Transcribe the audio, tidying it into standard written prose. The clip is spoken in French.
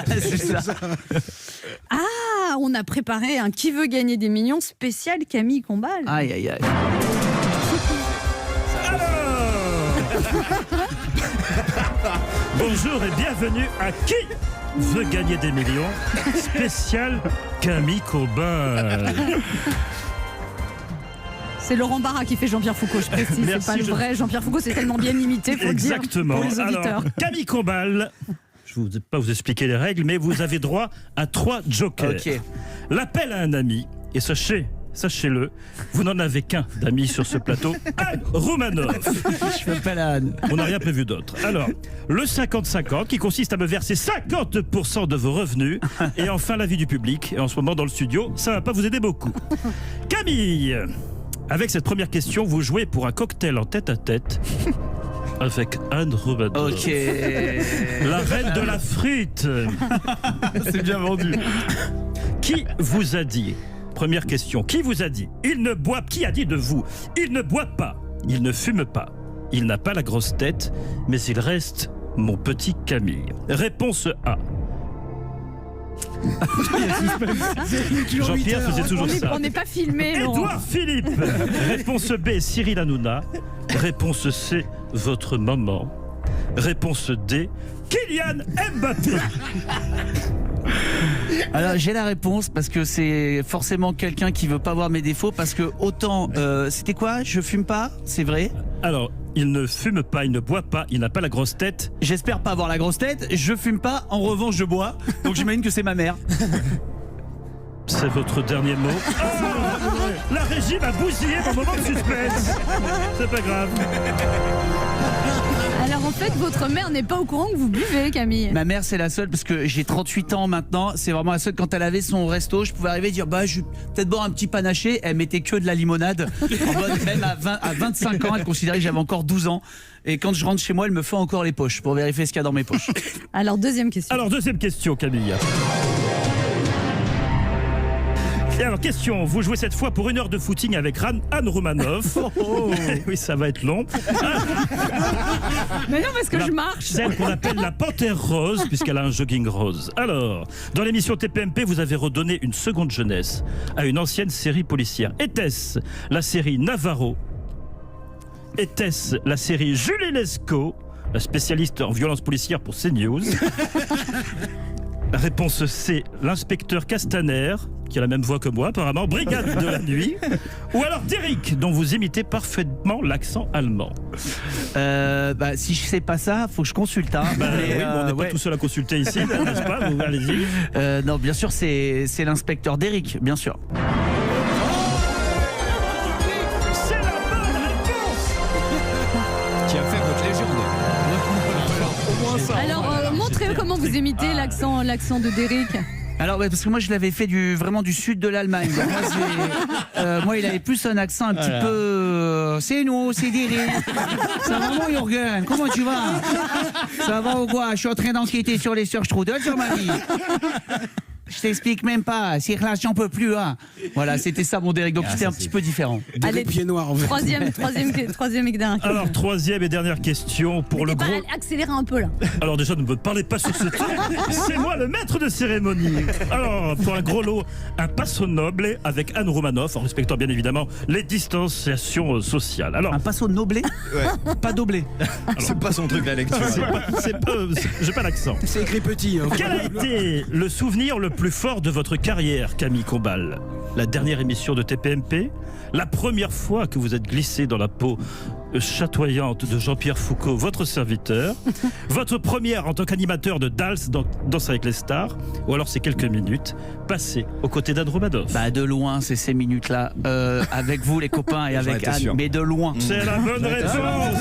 C'est ça. Ah, on a préparé un Qui veut gagner des millions spécial Camille Combal. Aïe, aïe, aïe. Bonjour et bienvenue à Qui veut gagner des millions spécial Camille Combal. C'est Laurent Barra qui fait Jean-Pierre Foucault, je précise. Merci, c'est pas le vrai Jean-Pierre Foucault, c'est tellement bien imité, faut Exactement. le dire pour les auditeurs. Alors, Camille Combal, je ne vais pas vous expliquer les règles, mais vous avez droit à 3 jokers. Ok. L'appel à un ami, et sachez-le, vous n'en avez qu'un d'ami sur ce plateau, Anne Romanoff. Je m'appelle Anne. On n'a rien prévu d'autre. Alors, le 50-50 qui consiste à me verser 50% de vos revenus. Et enfin, l'avis du public. Et en ce moment, dans le studio, ça ne va pas vous aider beaucoup. Camille, avec cette première question, vous jouez pour un cocktail en tête-à-tête avec Anne Romanoff. Ok. La reine de la frite. C'est bien vendu. Qui vous a dit, première question, qui vous a dit, qui a dit de vous, il ne boit pas, il ne fume pas, il n'a pas la grosse tête, mais il reste mon petit Camille. Réponse A. Jean-Pierre faisait toujours ça. On n'est pas filmé, Laurent. Édouard Philippe. Réponse B, Cyril Hanouna. Réponse C, votre maman. Réponse D, Kylian Mbappé. Alors j'ai la réponse parce que c'est forcément quelqu'un qui veut pas voir mes défauts parce que autant c'était quoi, je fume pas, c'est vrai. Alors, il ne fume pas, il ne boit pas, il n'a pas la grosse tête. J'espère pas avoir la grosse tête, je fume pas, en revanche je bois, donc j'imagine que c'est ma mère. C'est votre dernier mot. Oh, la régie m'a bousillé mon moment de suspense. C'est pas grave. Alors en fait, votre mère n'est pas au courant que vous buvez, Camille. Ma mère c'est la seule parce que j'ai 38 ans maintenant, c'est vraiment la seule. Quand elle avait son resto, je pouvais arriver et dire bah je vais peut-être boire un petit panaché, elle mettait que de la limonade. En mode, même à 25 ans, elle considérait que j'avais encore 12 ans. Et quand je rentre chez moi, elle me fait encore les poches pour vérifier ce qu'il y a dans mes poches. Alors deuxième question. Alors deuxième question, Camille. Et alors, question, vous jouez cette fois pour 1 heure de footing avec Anne Romanoff. Oh. Oui, ça va être long. Mais non, parce que je marche. Celle qu'on appelle la panthère rose, puisqu'elle a un jogging rose. Alors, dans l'émission TPMP, vous avez redonné une seconde jeunesse à une ancienne série policière. Était-ce la série Navarro? Était-ce la série Julie Lescaut, la spécialiste en violence policière pour CNews? Réponse C, l'inspecteur Castaner, qui a la même voix que moi apparemment, Brigade de la nuit. Ou alors Derrick, dont vous imitez parfaitement l'accent allemand. Si je sais pas ça, faut que je consulte. Hein. Oui, on n'est pas tout seul à consulter ici, n'est-ce pas? Allez-y. Non, bien sûr, c'est l'inspecteur Derrick, bien sûr. C'est la bonne réponse. Qui a fait votre légende. Alors montrez comment vous imitez l'accent de Derrick. Alors parce que moi je l'avais fait vraiment du sud de l'Allemagne. Moi il avait plus un accent un petit peu c'est nous, c'est Derrick. Ça va mon Jürgen, comment tu vas? Ça va ou quoi? Je suis en train d'enquêter sur les sœurs Strudel sur ma vie. Je t'explique même pas, si relation peut plus, hein. Voilà, c'était ça mon Derrick, donc c'était un petit peu différent. Allez, pied noir en fait. Troisième et dernière question. Alors, troisième et dernière question pour le gros. Accélérez un peu là. Alors déjà, ne me parlez pas sur ce ton. C'est moi le maître de cérémonie. Alors, pour un gros lot, un passo noble avec Anne Romanoff, en respectant bien évidemment les distanciations sociales. Alors, Un passo noblé, pas doblé. C'est pas son truc la lecture. j'ai pas l'accent. C'est écrit petit. Hein. Quel a été le souvenir le plus fort de votre carrière, Camille Combal? La dernière émission de TPMP? La première fois que vous êtes glissé dans la peau chatoyante de Jean-Pierre Foucault, votre serviteur? Votre première en tant qu'animateur de Dals dans Danse avec les stars? Ou alors ces quelques minutes passées aux côtés d'Anne Romanoff? Bah de loin, c'est ces minutes-là, avec vous les copains et avec Anne, sûr. mais de loin. C'est la bonne réponse.